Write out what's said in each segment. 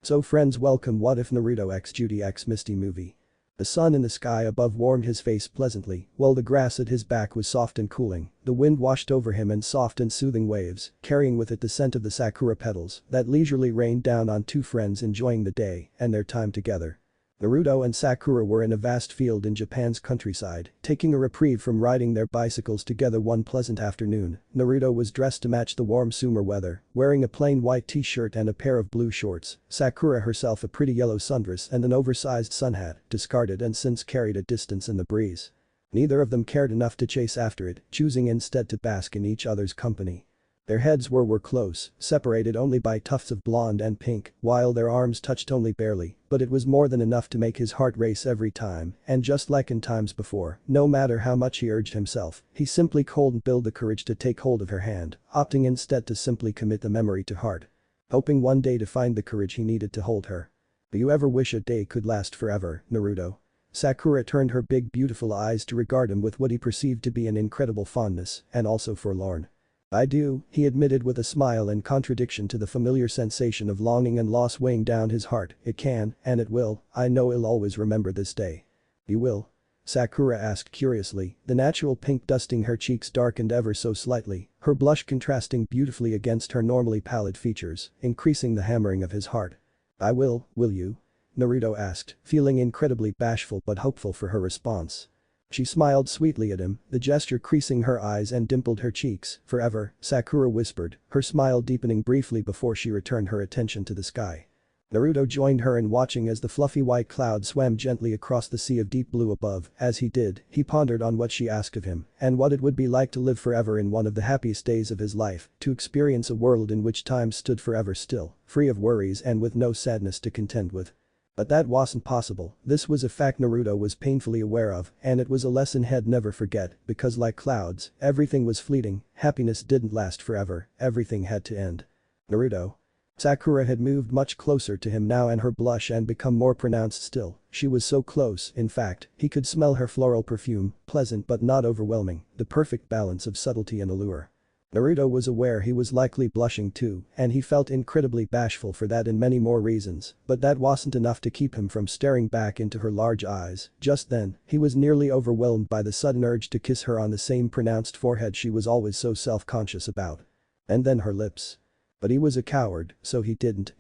So friends, welcome What If Naruto x Judy x Misty movie. The sun in the sky above warmed his face pleasantly, while the grass at his back was soft and cooling. The wind washed over him in soft and soothing waves, carrying with it the scent of the sakura petals that leisurely rained down on two friends enjoying the day and their time together. Naruto and Sakura were in a vast field in Japan's countryside, taking a reprieve from riding their bicycles together one pleasant afternoon. Naruto was dressed to match the warm summer weather, wearing a plain white t-shirt and a pair of blue shorts. Sakura herself a pretty yellow sundress and an oversized sun hat, discarded and since carried a distance in the breeze. Neither of them cared enough to chase after it, choosing instead to bask in each other's company. Their heads were close, separated only by tufts of blonde and pink, while their arms touched only barely, but it was more than enough to make his heart race every time, and just like in times before, no matter how much he urged himself, he simply couldn't build the courage to take hold of her hand, opting instead to simply commit the memory to heart. Hoping one day to find the courage he needed to hold her. Do you ever wish a day could last forever, Naruto? Sakura turned her big beautiful eyes to regard him with what he perceived to be an incredible fondness, and also forlorn. I do, he admitted with a smile in contradiction to the familiar sensation of longing and loss weighing down his heart. It can, and it will, I know I'll always remember this day. You will? Sakura asked curiously, the natural pink dusting her cheeks darkened ever so slightly, her blush contrasting beautifully against her normally pallid features, increasing the hammering of his heart. I will you? Naruto asked, feeling incredibly bashful but hopeful for her response. She smiled sweetly at him, the gesture creasing her eyes and dimpled her cheeks. Forever, Sakura whispered, her smile deepening briefly before she returned her attention to the sky. Naruto joined her in watching as the fluffy white cloud swam gently across the sea of deep blue above. As he did, he pondered on what she asked of him and what it would be like to live forever in one of the happiest days of his life, to experience a world in which time stood forever still, free of worries and with no sadness to contend with. But that wasn't possible. This was a fact Naruto was painfully aware of, and it was a lesson he'd never forget, because like clouds, everything was fleeting, happiness didn't last forever, everything had to end. Naruto. Sakura had moved much closer to him now and her blush had become more pronounced still. She was so close, in fact, he could smell her floral perfume, pleasant but not overwhelming, the perfect balance of subtlety and allure. Naruto was aware he was likely blushing too, and he felt incredibly bashful for that and many more reasons, but that wasn't enough to keep him from staring back into her large eyes. Just then, he was nearly overwhelmed by the sudden urge to kiss her on the same pronounced forehead she was always so self-conscious about. And then her lips. But he was a coward, so he couldn't.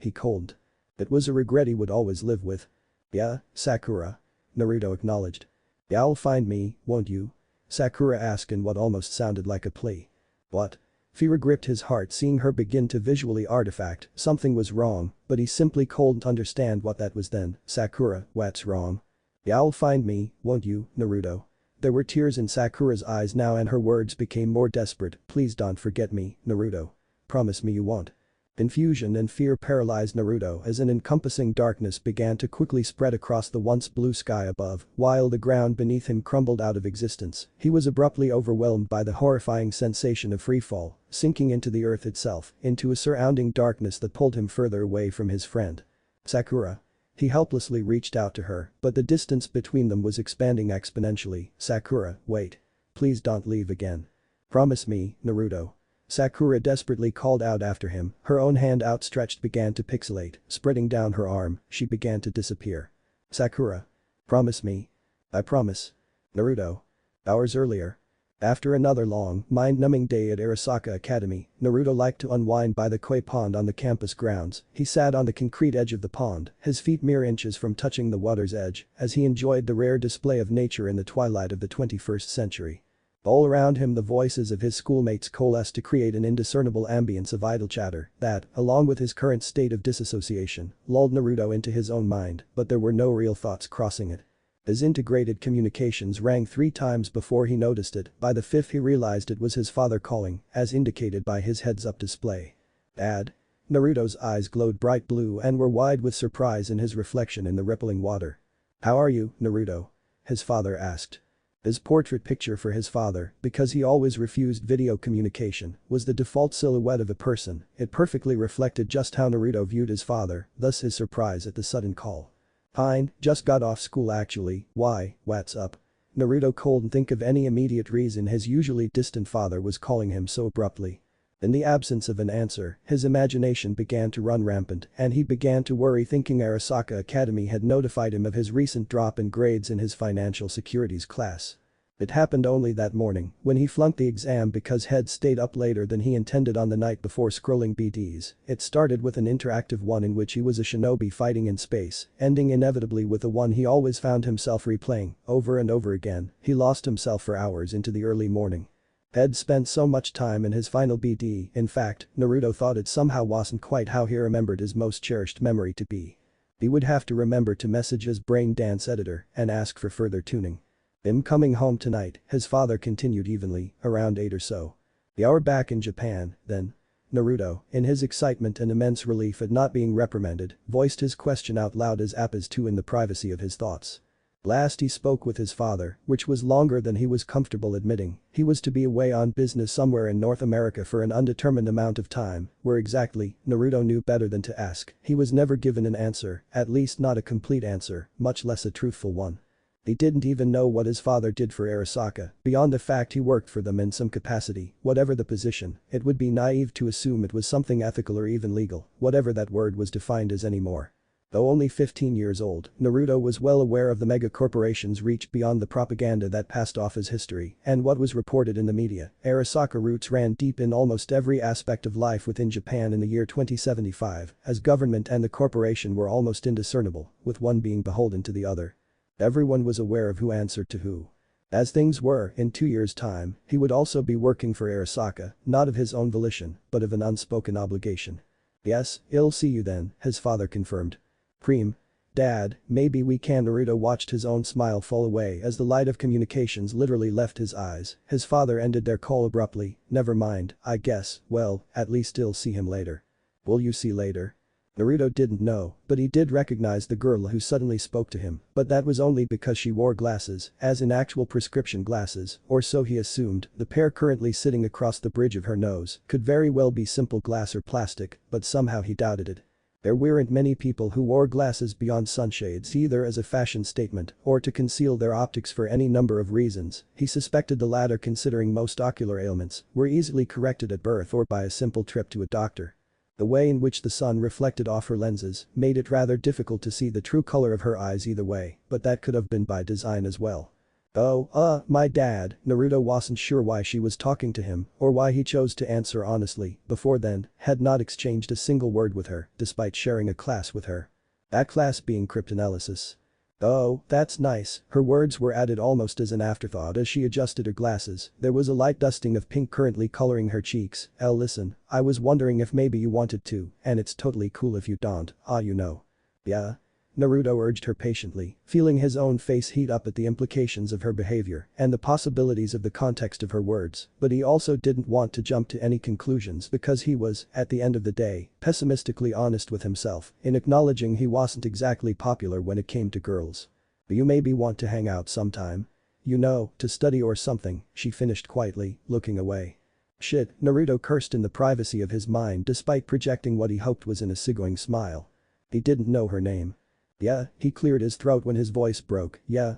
It was a regret he would always live with. Yeah, Sakura. Naruto acknowledged. You'll find me, won't you? Sakura asked in what almost sounded like a plea. What? Fear gripped his heart seeing her begin to visually artifact, something was wrong, but he simply couldn't understand what that was then. Sakura, what's wrong? You'll find me, won't you, Naruto? There were tears in Sakura's eyes now and her words became more desperate. Please don't forget me, Naruto. Promise me you won't. Confusion and fear paralyzed Naruto as an encompassing darkness began to quickly spread across the once blue sky above, while the ground beneath him crumbled out of existence. He was abruptly overwhelmed by the horrifying sensation of freefall, sinking into the earth itself, into a surrounding darkness that pulled him further away from his friend. Sakura. He helplessly reached out to her, but the distance between them was expanding exponentially. Sakura, wait. Please don't leave again. Promise me, Naruto. Sakura desperately called out after him, her own hand outstretched began to pixelate, spreading down her arm, she began to disappear. Sakura. Promise me. I promise. Naruto. Hours earlier. After another long, mind-numbing day at Arisaka Academy, Naruto liked to unwind by the koi pond on the campus grounds. He sat on the concrete edge of the pond, his feet mere inches from touching the water's edge, as he enjoyed the rare display of nature in the twilight of the 21st century. All around him the voices of his schoolmates coalesced to create an indiscernible ambience of idle chatter that, along with his current state of disassociation, lulled Naruto into his own mind, but there were no real thoughts crossing it. His integrated communications rang 3 times before he noticed it, by the 5th he realized it was his father calling, as indicated by his heads-up display. Dad? Naruto's eyes glowed bright blue and were wide with surprise in his reflection in the rippling water. How are you, Naruto? His father asked. His portrait picture for his father, because he always refused video communication, was the default silhouette of a person. It perfectly reflected just how Naruto viewed his father, thus his surprise at the sudden call. Fine, just got off school actually, why, what's up? Naruto couldn't think of any immediate reason his usually distant father was calling him so abruptly. In the absence of an answer, his imagination began to run rampant and he began to worry thinking Arisaka Academy had notified him of his recent drop in grades in his financial securities class. It happened only that morning when he flunked the exam because he'd stayed up later than he intended on the night before scrolling BDs. It started with an interactive one in which he was a shinobi fighting in space, ending inevitably with the one he always found himself replaying over and over again. He lost himself for hours into the early morning. He'd spent so much time in his final BD, in fact, Naruto thought it somehow wasn't quite how he remembered his most cherished memory to be. He would have to remember to message his brain dance editor and ask for further tuning. "I'm coming home tonight," his father continued evenly, around 8 or so. "The hour back in Japan, then?" Naruto, in his excitement and immense relief at not being reprimanded, voiced his question out loud as Appa's too in the privacy of his thoughts. Last he spoke with his father, which was longer than he was comfortable admitting, he was to be away on business somewhere in North America for an undetermined amount of time. Where exactly, Naruto knew better than to ask. He was never given an answer, at least not a complete answer, much less a truthful one. He didn't even know what his father did for Arisaka, beyond the fact he worked for them in some capacity. Whatever the position, it would be naive to assume it was something ethical or even legal, whatever that word was defined as anymore. Though only 15 years old, Naruto was well aware of the mega corporations' reach beyond the propaganda that passed off as history and what was reported in the media. Arisaka roots ran deep in almost every aspect of life within Japan in the year 2075, as government and the corporation were almost indiscernible, with one being beholden to the other. Everyone was aware of who answered to who. As things were, in 2 years' time, he would also be working for Arisaka, not of his own volition, but of an unspoken obligation. "Yes, I'll see you then," his father confirmed. "Preem. Dad, maybe we can." Naruto watched his own smile fall away as the light of communications literally left his eyes. His father ended their call abruptly. "Never mind, I guess, well, at least I'll see him later." "Will you see later?" Naruto didn't know, but he did recognize the girl who suddenly spoke to him, but that was only because she wore glasses, as in actual prescription glasses, or so he assumed. The pair currently sitting across the bridge of her nose could very well be simple glass or plastic, but somehow he doubted it. There weren't many people who wore glasses beyond sunshades either as a fashion statement or to conceal their optics for any number of reasons. He suspected the latter considering most ocular ailments were easily corrected at birth or by a simple trip to a doctor. The way in which the sun reflected off her lenses made it rather difficult to see the true color of her eyes either way, but that could have been by design as well. "Oh, my dad." Naruto wasn't sure why she was talking to him or why he chose to answer honestly. Before then, had not exchanged a single word with her, despite sharing a class with her. That class being cryptanalysis. "Oh, that's nice." Her words were added almost as an afterthought as she adjusted her glasses. There was a light dusting of pink currently coloring her cheeks. Listen, I was wondering if maybe you wanted to, and it's totally cool if you don't, you know." "Yeah?" Naruto urged her patiently, feeling his own face heat up at the implications of her behavior and the possibilities of the context of her words, but he also didn't want to jump to any conclusions because he was, at the end of the day, pessimistically honest with himself in acknowledging he wasn't exactly popular when it came to girls. "You maybe want to hang out sometime? You know, to study or something," she finished quietly, looking away. "Shit," Naruto cursed in the privacy of his mind despite projecting what he hoped was an easygoing smile. He didn't know her name. "Yeah," he cleared his throat when his voice broke. "Yeah,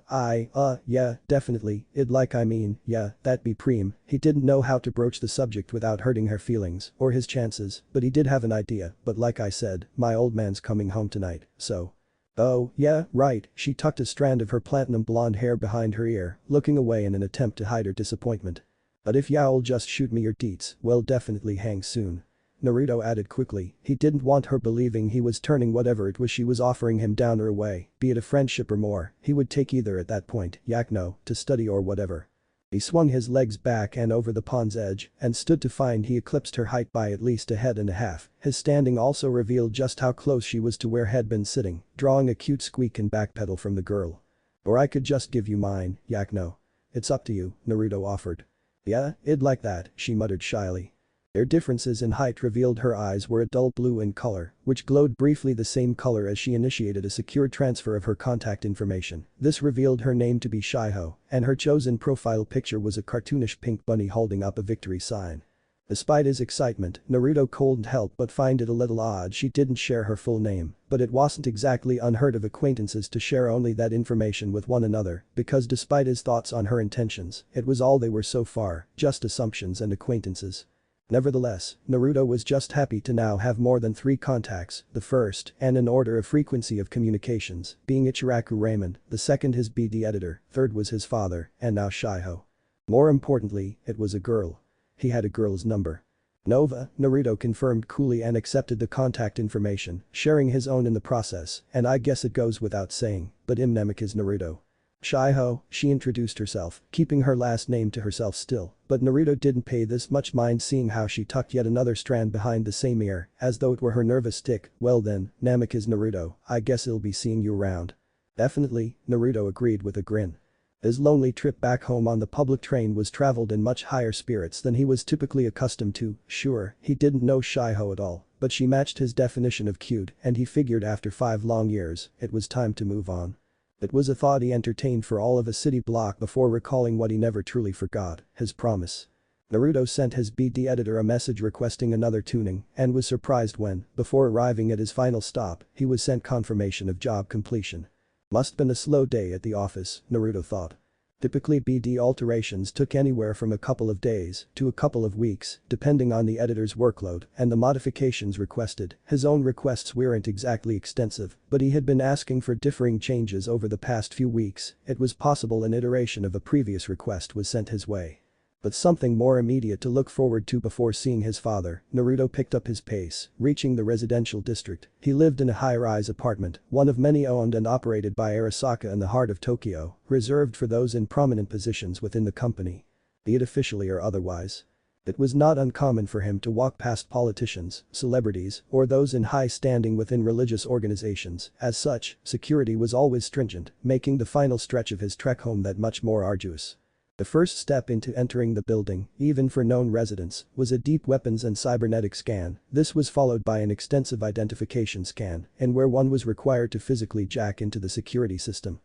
yeah, definitely, yeah, that'd be preem." He didn't know how to broach the subject without hurting her feelings or his chances, but he did have an idea. "But like I said, my old man's coming home tonight, so." "Oh, yeah, right." She tucked a strand of her platinum blonde hair behind her ear, looking away in an attempt to hide her disappointment. "But if y'all just shoot me your deets, we'll definitely hang soon." Naruto added quickly, he didn't want her believing he was turning whatever it was she was offering him down or away, be it a friendship or more, he would take either at that point, yakno, to study or whatever. He swung his legs back and over the pond's edge and stood to find he eclipsed her height by at least a head and a half. His standing also revealed just how close she was to where he'd been sitting, drawing a cute squeak and backpedal from the girl. "Or I could just give you mine, yakno." "It's up to you," Naruto offered. "Yeah, I'd like that," she muttered shyly. Their differences in height revealed her eyes were a dull blue in color, which glowed briefly the same color as she initiated a secure transfer of her contact information. This revealed her name to be Shiho, and her chosen profile picture was a cartoonish pink bunny holding up a victory sign. Despite his excitement, Naruto couldn't help but find it a little odd she didn't share her full name, but it wasn't exactly unheard of acquaintances to share only that information with one another, because despite his thoughts on her intentions, it was all they were so far, just assumptions and acquaintances. Nevertheless, Naruto was just happy to now have more than 3 contacts, the first, and in order of frequency of communications, being Ichiraku Raymond, the second his BD editor, third was his father, and now Shiho. More importantly, it was a girl. He had a girl's number. Nova, Naruto confirmed coolly and accepted the contact information, sharing his own in the process, and I guess it goes without saying, but Imnemik is Naruto. Shiho, she introduced herself, keeping her last name to herself still, but Naruto didn't pay this much mind seeing how she tucked yet another strand behind the same ear, as though it were her nervous tick. Well then, Namek is Naruto, I guess he'll be seeing you around. Definitely, Naruto agreed with a grin. His lonely trip back home on the public train was traveled in much higher spirits than he was typically accustomed to. Sure, he didn't know Shiho at all, but she matched his definition of cute and he figured after 5 long years, it was time to move on. It was a thought he entertained for all of a city block before recalling what he never truly forgot, his promise. Naruto sent his BD editor a message requesting another tuning and was surprised when, before arriving at his final stop, he was sent confirmation of job completion. Must been a slow day at the office, Naruto thought. Typically BD alterations took anywhere from a couple of days to a couple of weeks, depending on the editor's workload and the modifications requested. His own requests weren't exactly extensive, but he had been asking for differing changes over the past few weeks. It was possible an iteration of a previous request was sent his way. But something more immediate to look forward to before seeing his father, Naruto picked up his pace, reaching the residential district. He lived in a high-rise apartment, one of many owned and operated by Arisaka in the heart of Tokyo, reserved for those in prominent positions within the company. Be it officially or otherwise. It was not uncommon for him to walk past politicians, celebrities, or those in high standing within religious organizations. As such, security was always stringent, making the final stretch of his trek home that much more arduous. The first step into entering the building, even for known residents, was a deep weapons and cybernetic scan. This was followed by an extensive identification scan, and where one was required to physically jack into the security system.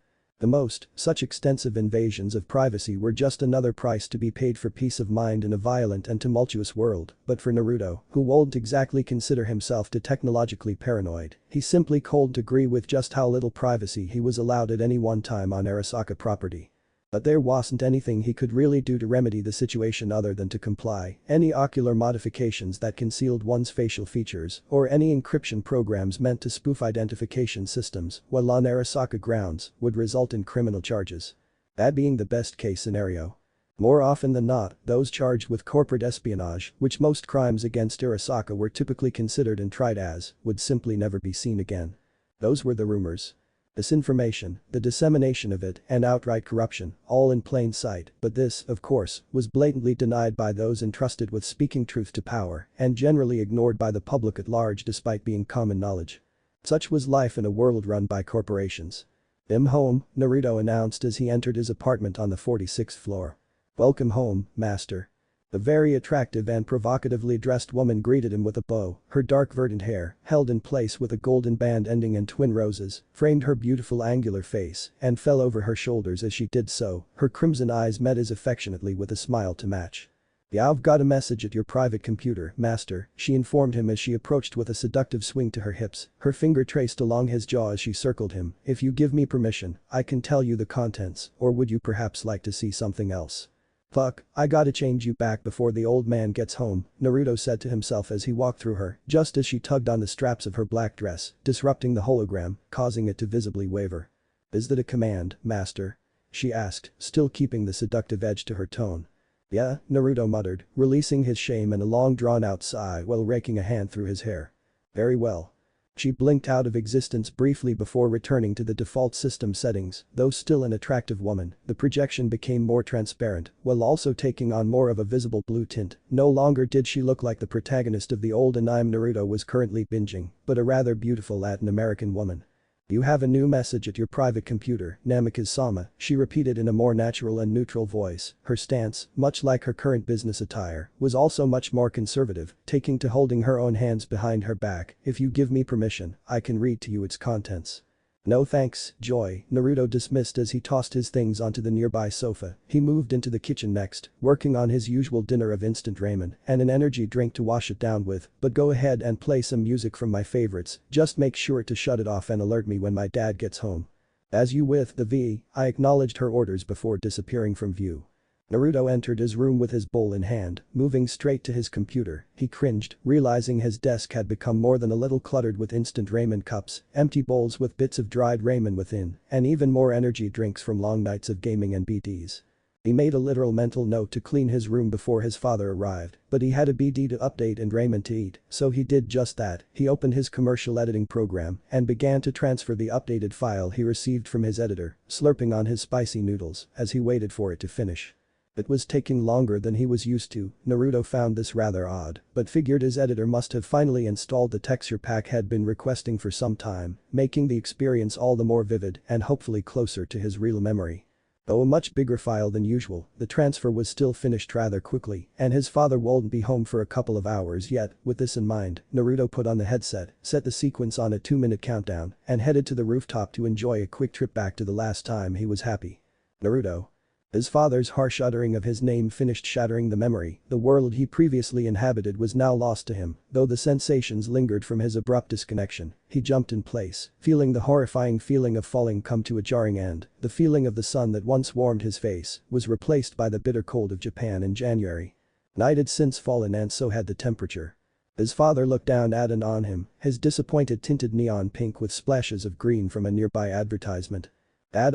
Such extensive invasions of privacy were just another price to be paid for peace of mind in a violent and tumultuous world, but for Naruto, who won't exactly consider himself to technologically paranoid, he simply couldn't agree with just how little privacy he was allowed at any one time on Arisaka property. But there wasn't anything he could really do to remedy the situation other than to comply. Any ocular modifications that concealed one's facial features or any encryption programs meant to spoof identification systems while on Arisaka grounds would result in criminal charges. That being the best case scenario. More often than not, those charged with corporate espionage, which most crimes against Arisaka were typically considered and tried as, would simply never be seen again. Those were the rumors. Disinformation, the dissemination of it, and outright corruption, all in plain sight, but this, of course, was blatantly denied by those entrusted with speaking truth to power and generally ignored by the public at large despite being common knowledge. Such was life in a world run by corporations. "I'm home," Naruto announced as he entered his apartment on the 46th floor. "Welcome home, master." A very attractive and provocatively dressed woman greeted him with a bow. Her dark verdant hair, held in place with a golden band ending in twin roses, framed her beautiful angular face and fell over her shoulders as she did so. Her crimson eyes met his affectionately with a smile to match. "Yeah, I've got a message at your private computer, master," she informed him as she approached with a seductive swing to her hips. Her finger traced along his jaw as she circled him. "If you give me permission, I can tell you the contents, or would you perhaps like to see something else?" "Fuck, I gotta change you back before the old man gets home," Naruto said to himself as he walked through her, just as she tugged on the straps of her black dress, disrupting the hologram, causing it to visibly waver. "Is that a command, master?" she asked, still keeping the seductive edge to her tone. "Yeah," Naruto muttered, releasing his shame in a long drawn-out sigh while raking a hand through his hair. "Very well." She blinked out of existence briefly before returning to the default system settings. Though still an attractive woman, the projection became more transparent while also taking on more of a visible blue tint. No longer did she look like the protagonist of the old anime Naruto was currently binging, but a rather beautiful Latin American woman. "You have a new message at your private computer, Namikaze-sama," she repeated in a more natural and neutral voice. Her stance, much like her current business attire, was also much more conservative, taking to holding her own hands behind her back. "If you give me permission, I can read to you its contents." "No thanks, Joy," Naruto dismissed as he tossed his things onto the nearby sofa. He moved into the kitchen next, working on his usual dinner of instant ramen and an energy drink to wash it down with. "But go ahead and play some music from my favorites, just make sure to shut it off and alert me when my dad gets home." "As you with the V," I acknowledged her orders before disappearing from view. Naruto entered his room with his bowl in hand, moving straight to his computer. He cringed, realizing his desk had become more than a little cluttered with instant ramen cups, empty bowls with bits of dried ramen within, and even more energy drinks from long nights of gaming and BDs. He made a literal mental note to clean his room before his father arrived, but he had a BD to update and ramen to eat, so he did just that. He opened his commercial editing program and began to transfer the updated file he received from his editor, slurping on his spicy noodles as he waited for it to finish. It was taking longer than he was used to. Naruto found this rather odd, but figured his editor must have finally installed the texture pack had been requesting for some time, making the experience all the more vivid and hopefully closer to his real memory. Though a much bigger file than usual, the transfer was still finished rather quickly, and his father won't be home for a couple of hours yet. With this in mind, Naruto put on the headset, set the sequence on a 2-minute countdown, and headed to the rooftop to enjoy a quick trip back to the last time he was happy. Naruto. His father's harsh uttering of his name finished shattering the memory. The world he previously inhabited was now lost to him, though the sensations lingered from his abrupt disconnection. He jumped in place, feeling the horrifying feeling of falling come to a jarring end. The feeling of the sun that once warmed his face was replaced by the bitter cold of Japan in January. Night had since fallen and so had the temperature. His father looked down at and on him, his disappointed tinted neon pink with splashes of green from a nearby advertisement. Dad,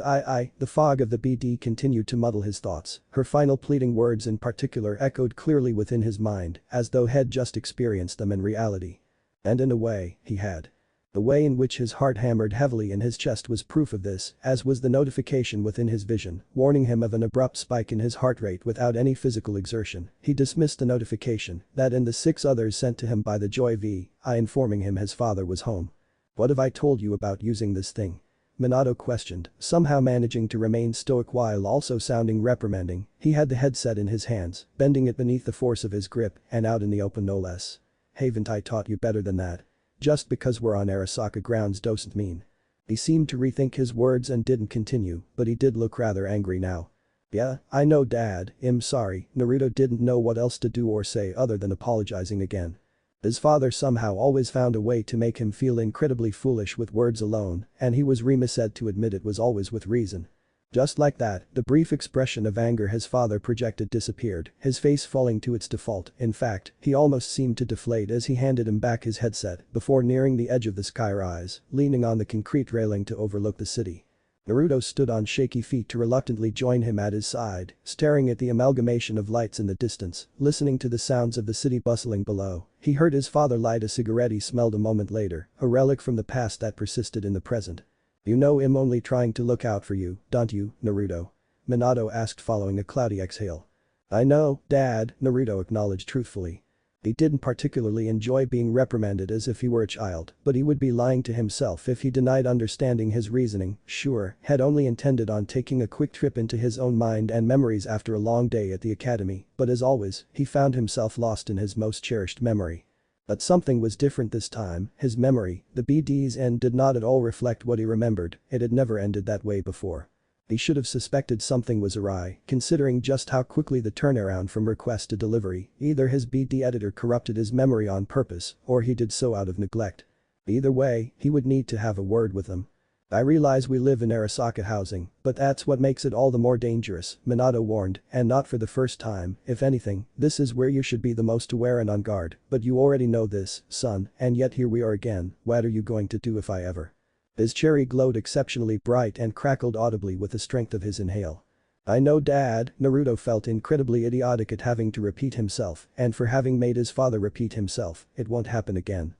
the fog of the BD continued to muddle his thoughts. Her final pleading words in particular echoed clearly within his mind, as though he'd just experienced them in reality. And in a way, he had. The way in which his heart hammered heavily in his chest was proof of this, as was the notification within his vision, warning him of an abrupt spike in his heart rate without any physical exertion. He dismissed the notification, that and the 6 others sent to him by the Joy VI informing him his father was home. "What have I told you about using this thing?" Minato questioned, somehow managing to remain stoic while also sounding reprimanding. He had the headset in his hands, bending it beneath the force of his grip and out in the open no less. "Haven't I taught you better than that? Just because we're on Arisaka grounds doesn't mean." He seemed to rethink his words and didn't continue, but he did look rather angry now. "Yeah, I know Dad, I'm sorry." Naruto didn't know what else to do or say other than apologizing again. His father somehow always found a way to make him feel incredibly foolish with words alone, and he was remised to admit it was always with reason. Just like that, the brief expression of anger his father projected disappeared, his face falling to its default. In fact, he almost seemed to deflate as he handed him back his headset before nearing the edge of the skyrise, leaning on the concrete railing to overlook the city. Naruto stood on shaky feet to reluctantly join him at his side, staring at the amalgamation of lights in the distance, listening to the sounds of the city bustling below. He heard his father light a cigarette he smelled a moment later, a relic from the past that persisted in the present. "You know I'm only trying to look out for you, don't you, Naruto?" Minato asked following a cloudy exhale. "I know, Dad," Naruto acknowledged truthfully. He didn't particularly enjoy being reprimanded as if he were a child, but he would be lying to himself if he denied understanding his reasoning. Sure, had only intended on taking a quick trip into his own mind and memories after a long day at the academy, but as always, he found himself lost in his most cherished memory. But something was different this time. His memory, the BD's end, did not at all reflect what he remembered. It had never ended that way before. He should have suspected something was awry, considering just how quickly the turnaround from request to delivery. Either his BD editor corrupted his memory on purpose, or he did so out of neglect. Either way, he would need to have a word with them. "I realize we live in Arisaka housing, but that's what makes it all the more dangerous," Minato warned, and not for the first time. "If anything, this is where you should be the most aware and on guard, but you already know this, son, and yet here we are again. What are you going to do if I ever?" His cherry glowed exceptionally bright and crackled audibly with the strength of his inhale. "I know, Dad." Naruto felt incredibly idiotic at having to repeat himself and for having made his father repeat himself. "It won't happen again.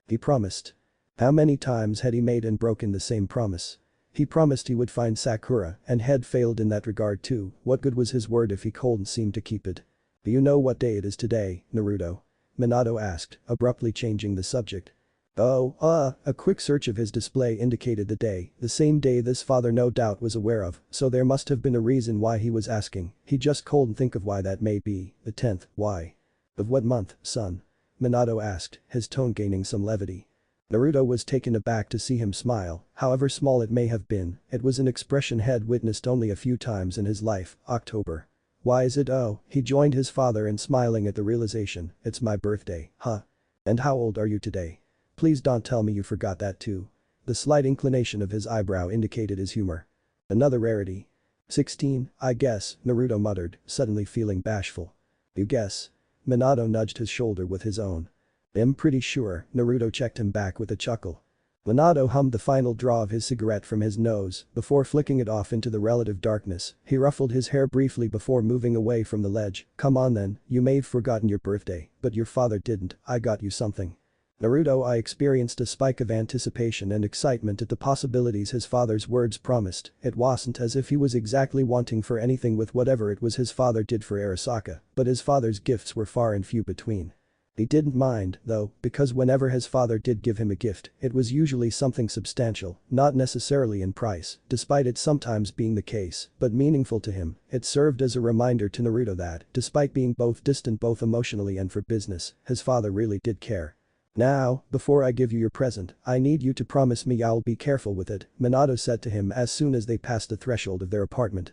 He promised. How many times had he made and broken the same promise? He promised he would find Sakura and had failed in that regard too. What good was his word if he couldn't seem to keep it? "Do you know what day it is today, Naruto?" Minato asked, abruptly changing the subject. A quick search of his display indicated the day, the same day this father no doubt was aware of, so there must have been a reason why he was asking. He just couldn't think of why that may be. "The 10th, why?" "Of what month, son?" Minato asked, his tone gaining some levity. Naruto was taken aback to see him smile, however small it may have been. It was an expression he'd witnessed only a few times in his life. "October. Why is it?" He joined his father in smiling at the realization. "It's my birthday, huh? And how old are you today? Please don't tell me you forgot that too." The slight inclination of his eyebrow indicated his humor. "Another rarity." 16, I guess, Naruto muttered, suddenly feeling bashful. You guess? Minato nudged his shoulder with his own. I'm pretty sure, Naruto checked him back with a chuckle. Minato hummed the final draw of his cigarette from his nose before flicking it off into the relative darkness. He ruffled his hair briefly before moving away from the ledge. Come on then, you may have forgotten your birthday, but your father didn't. I got you something. Naruto I experienced a spike of anticipation and excitement at the possibilities his father's words promised. It wasn't as if he was exactly wanting for anything with whatever it was his father did for Arisaka, but his father's gifts were far and few between. He didn't mind, though, because whenever his father did give him a gift, it was usually something substantial, not necessarily in price, despite it sometimes being the case, but meaningful to him. It served as a reminder to Naruto that, despite being both distant both emotionally and for business, his father really did care. Now, before I give you your present, I need you to promise me I'll be careful with it, Minato said to him as soon as they passed the threshold of their apartment.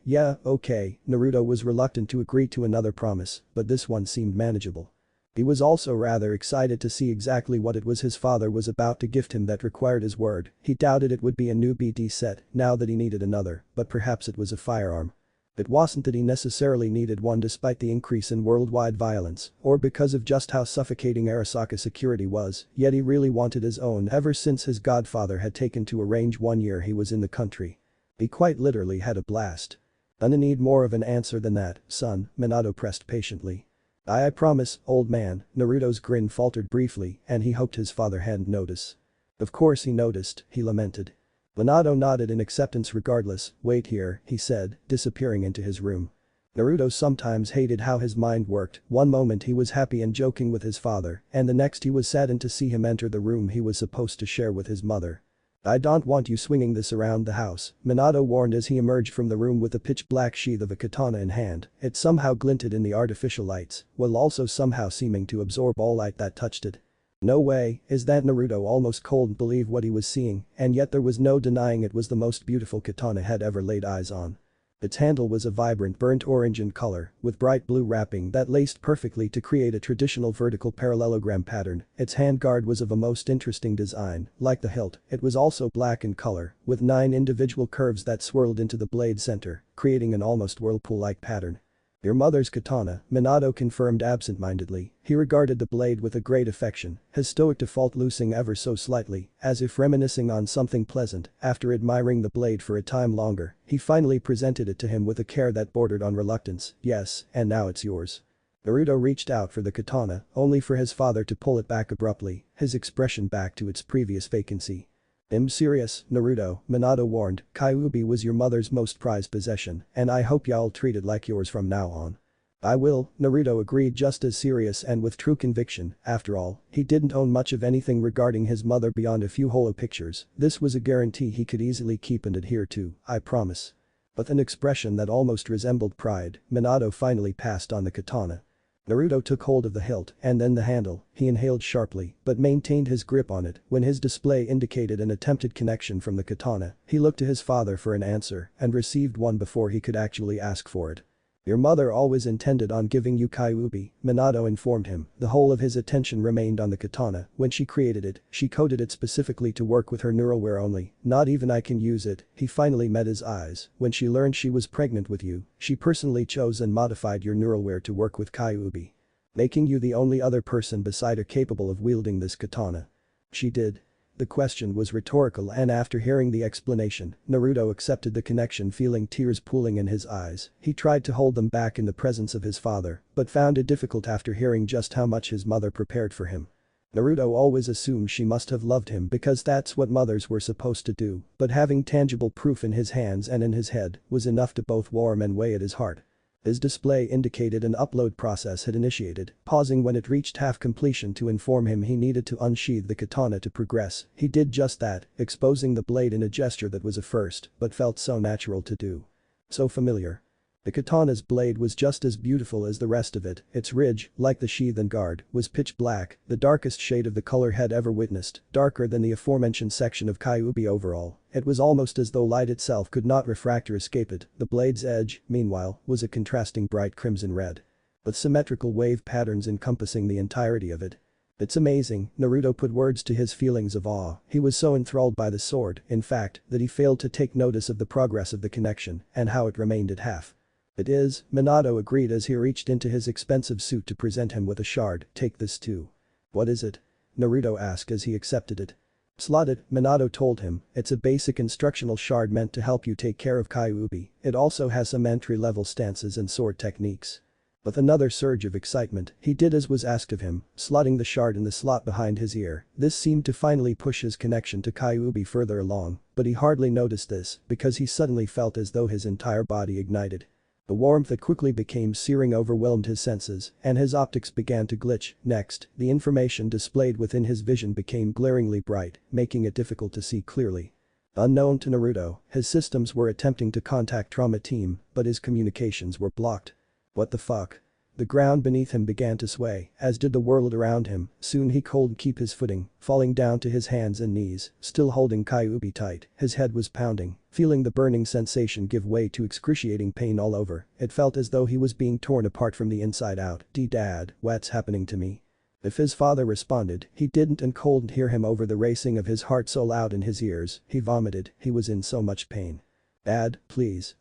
Yeah, okay, Naruto was reluctant to agree to another promise, but this one seemed manageable. He was also rather excited to see exactly what it was his father was about to gift him that required his word. He doubted it would be a new BD set now that he needed another, but perhaps it was a firearm. It wasn't that he necessarily needed one despite the increase in worldwide violence, or because of just how suffocating Arisaka security was, yet he really wanted his own ever since his godfather had taken to a range 1 year he was in the country. He quite literally had a blast. I need more of an answer than that, son, Minato pressed patiently. I promise, old man, Naruto's grin faltered briefly and he hoped his father hadn't noticed. Of course he noticed, he lamented. Minato nodded in acceptance regardless. Wait here, he said, disappearing into his room. Naruto sometimes hated how his mind worked. One moment he was happy and joking with his father, and the next he was saddened to see him enter the room he was supposed to share with his mother. I don't want you swinging this around the house, Minato warned as he emerged from the room with a pitch-black sheath of a katana in hand. It somehow glinted in the artificial lights, while also somehow seeming to absorb all light that touched it. No way, is that Naruto almost couldn't believe what he was seeing, and yet there was no denying it was the most beautiful katana had ever laid eyes on. Its handle was a vibrant burnt orange in color, with bright blue wrapping that laced perfectly to create a traditional vertical parallelogram pattern. Its handguard was of a most interesting design, like the hilt, it was also black in color, with 9 individual curves that swirled into the blade center, creating an almost whirlpool-like pattern. Your mother's katana, Minato confirmed absent-mindedly. He regarded the blade with a great affection, his stoic default loosing ever so slightly, as if reminiscing on something pleasant. After admiring the blade for a time longer, he finally presented it to him with a care that bordered on reluctance. Yes, and now it's yours. Naruto reached out for the katana, only for his father to pull it back abruptly, his expression back to its previous vacancy. I'm serious, Naruto, Minato warned. Kyuubi was your mother's most prized possession, and I hope y'all treat it like yours from now on. I will, Naruto agreed just as serious and with true conviction. After all, he didn't own much of anything regarding his mother beyond a few holo pictures. This was a guarantee he could easily keep and adhere to, I promise. With an expression that almost resembled pride, Minato finally passed on the katana. Naruto took hold of the hilt and then the handle. He inhaled sharply but maintained his grip on it. When his display indicated an attempted connection from the katana, he looked to his father for an answer and received one before he could actually ask for it. Your mother always intended on giving you Kyuubi, Minato informed him. The whole of his attention remained on the katana. When she created it, she coded it specifically to work with her neuralware only. Not even I can use it. He finally met his eyes. When she learned she was pregnant with you, she personally chose and modified your neuralware to work with Kyuubi, making you the only other person beside her capable of wielding this katana. She did. The question was rhetorical and after hearing the explanation, Naruto accepted the connection feeling tears pooling in his eyes. He tried to hold them back in the presence of his father, but found it difficult after hearing just how much his mother prepared for him. Naruto always assumed she must have loved him because that's what mothers were supposed to do, but having tangible proof in his hands and in his head was enough to both warm and weigh at his heart. His display indicated an upload process had initiated, pausing when it reached half completion to inform him he needed to unsheath the katana to progress. He did just that, exposing the blade in a gesture that was a first, but felt so natural to do. So familiar. The katana's blade was just as beautiful as the rest of it. Its ridge, like the sheath and guard, was pitch black, the darkest shade of the color had ever witnessed, darker than the aforementioned section of Kyuubi overall. It was almost as though light itself could not refract or escape it. The blade's edge, meanwhile, was a contrasting bright crimson red, with symmetrical wave patterns encompassing the entirety of it. It's amazing, Naruto put words to his feelings of awe. He was so enthralled by the sword, in fact, that he failed to take notice of the progress of the connection and how it remained at half. It is, Minato agreed as he reached into his expensive suit to present him with a shard. Take this too. What is it? Naruto asked as he accepted it. Slotted, Minato told him, it's a basic instructional shard meant to help you take care of Kyuubi. It also has some entry-level stances and sword techniques. With another surge of excitement, he did as was asked of him, slotting the shard in the slot behind his ear. This seemed to finally push his connection to Kyuubi further along, but he hardly noticed this because he suddenly felt as though his entire body ignited. The warmth that quickly became searing overwhelmed his senses, and his optics began to glitch. Next, the information displayed within his vision became glaringly bright, making it difficult to see clearly. Unknown to Naruto, his systems were attempting to contact Trauma Team, but his communications were blocked. What the fuck? The ground beneath him began to sway, as did the world around him. Soon he couldn't keep his footing, falling down to his hands and knees, still holding Kyuubi tight. His head was pounding, feeling the burning sensation give way to excruciating pain all over. It felt as though he was being torn apart from the inside out. Dad, what's happening to me? If his father responded, he didn't and couldn't hear him over the racing of his heart so loud in his ears. He vomited, he was in so much pain. Dad, please,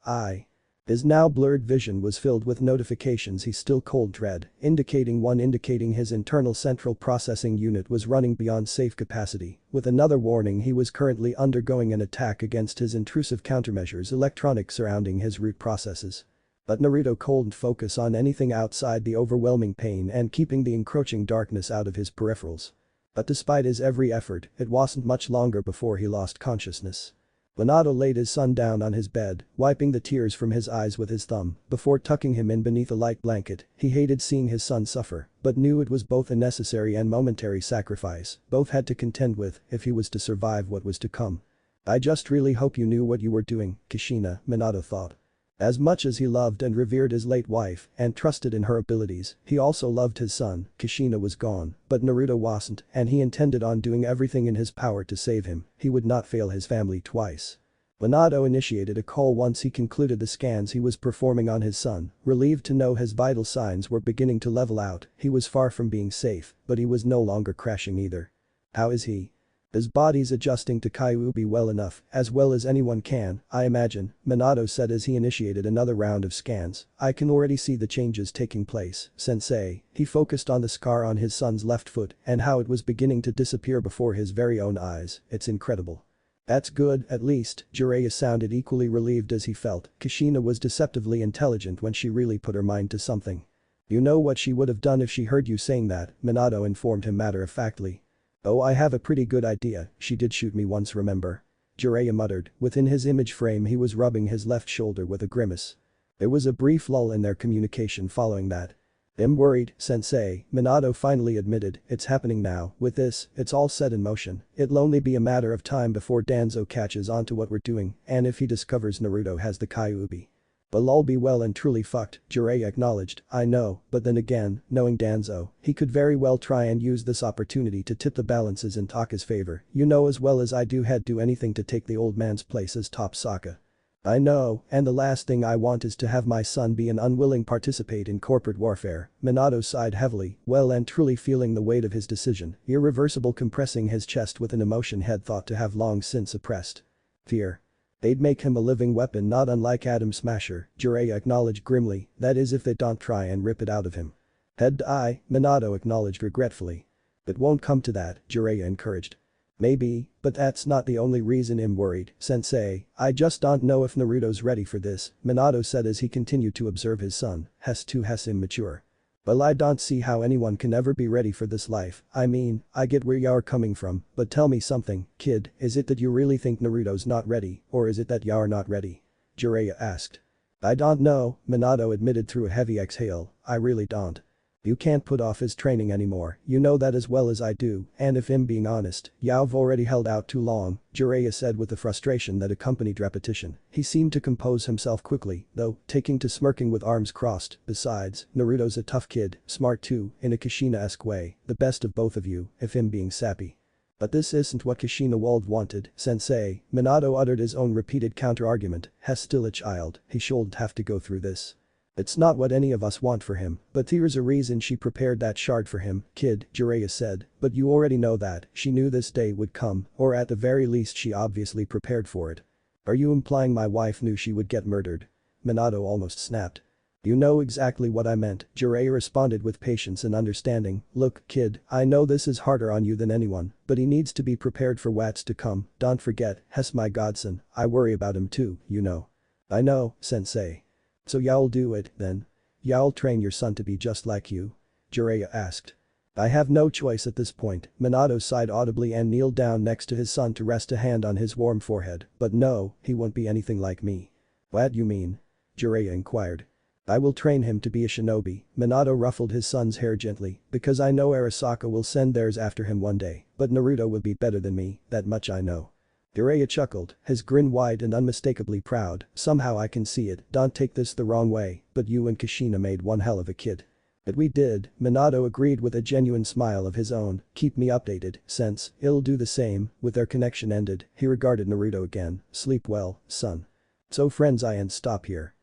His now blurred vision was filled with notifications he still couldn't dread, indicating his internal central processing unit was running beyond safe capacity, with another warning he was currently undergoing an attack against his intrusive countermeasures electronics surrounding his root processes. But Naruto couldn't focus on anything outside the overwhelming pain and keeping the encroaching darkness out of his peripherals. But despite his every effort, it wasn't much longer before he lost consciousness. Minato laid his son down on his bed, wiping the tears from his eyes with his thumb, before tucking him in beneath a light blanket. He hated seeing his son suffer, but knew it was both a necessary and momentary sacrifice both had to contend with if he was to survive what was to come. I just really hope you knew what you were doing, Kushina, Minato thought. As much as he loved and revered his late wife and trusted in her abilities, he also loved his son. Kushina was gone, but Naruto wasn't, and he intended on doing everything in his power to save him. He would not fail his family twice. Minato initiated a call once he concluded the scans he was performing on his son, relieved to know his vital signs were beginning to level out. He was far from being safe, but he was no longer crashing either. How is he? His body's adjusting to Kyuubi well enough, as well as anyone can, I imagine, Minato said as he initiated another round of scans. I can already see the changes taking place, sensei. He focused on the scar on his son's left foot and how it was beginning to disappear before his very own eyes. It's incredible. That's good, at least. Jiraiya sounded equally relieved as he felt. Kushina was deceptively intelligent when she really put her mind to something. You know what she would have done if she heard you saying that, Minato informed him matter-of-factly. Oh, I have a pretty good idea, she did shoot me once, remember? Jiraiya muttered. Within his image frame he was rubbing his left shoulder with a grimace. There was a brief lull in their communication following that. I'm worried, sensei, Minato finally admitted. It's happening now. With this, it's all set in motion. It'll only be a matter of time before Danzo catches on to what we're doing, and if he discovers Naruto has the Kyuubi. Well, I'll be well and truly fucked, Jiraiya acknowledged. I know, but then again, knowing Danzo, he could very well try and use this opportunity to tip the balances in Taka's favor. You know as well as I do he'd do anything to take the old man's place as top Sokka. I know, and the last thing I want is to have my son be an unwilling participate in corporate warfare. Minato sighed heavily, well and truly feeling the weight of his decision, irreversible, compressing his chest with an emotion he'd thought to have long since suppressed. Fear. They'd make him a living weapon not unlike Atom Smasher, Jiraiya acknowledged grimly, that is if they don't try and rip it out of him. Head eye, Minato acknowledged regretfully. It won't come to that, Jiraiya encouraged. Maybe, but that's not the only reason I'm worried, sensei. I just don't know if Naruto's ready for this, Minato said as he continued to observe his son. Hes immature. Well, I don't see how anyone can ever be ready for this life. I mean, I get where you're coming from, but tell me something, kid, is it that you really think Naruto's not ready, or is it that you're not ready? Jiraiya asked. I don't know, Minato admitted through a heavy exhale, I really don't. You can't put off his training anymore, you know that as well as I do, and if I'm being honest, you've already held out too long, Jiraiya said with the frustration that accompanied repetition. He seemed to compose himself quickly, though, taking to smirking with arms crossed. Besides, Naruto's a tough kid, smart too, in a Kushina-esque way, the best of both of you, if I'm being sappy. But this isn't what Kushina wanted, sensei. Minato uttered his own repeated counter-argument. He's still a child, he shouldn't have to go through this. It's not what any of us want for him, but there's a reason she prepared that shard for him, kid, Jiraiya said, but you already know that, she knew this day would come, or at the very least she obviously prepared for it. Are you implying my wife knew she would get murdered? Minato almost snapped. You know exactly what I meant, Jiraiya responded with patience and understanding. Look, kid, I know this is harder on you than anyone, but he needs to be prepared for what's to come, don't forget, he's my godson, I worry about him too, you know. I know, sensei. So y'all do it, then? Y'all train your son to be just like you? Jiraiya asked. I have no choice at this point, Minato sighed audibly and kneeled down next to his son to rest a hand on his warm forehead, but no, he won't be anything like me. What you mean? Jiraiya inquired. I will train him to be a shinobi, Minato ruffled his son's hair gently, because I know Arisaka will send theirs after him one day, but Naruto will be better than me, that much I know. Jiraiya chuckled, his grin wide and unmistakably proud, somehow I can see it, don't take this the wrong way, but you and Kushina made one hell of a kid. But we did, Minato agreed with a genuine smile of his own, keep me updated, sense, it'll do the same, with their connection ended, he regarded Naruto again, sleep well, son. So friends I end stop here.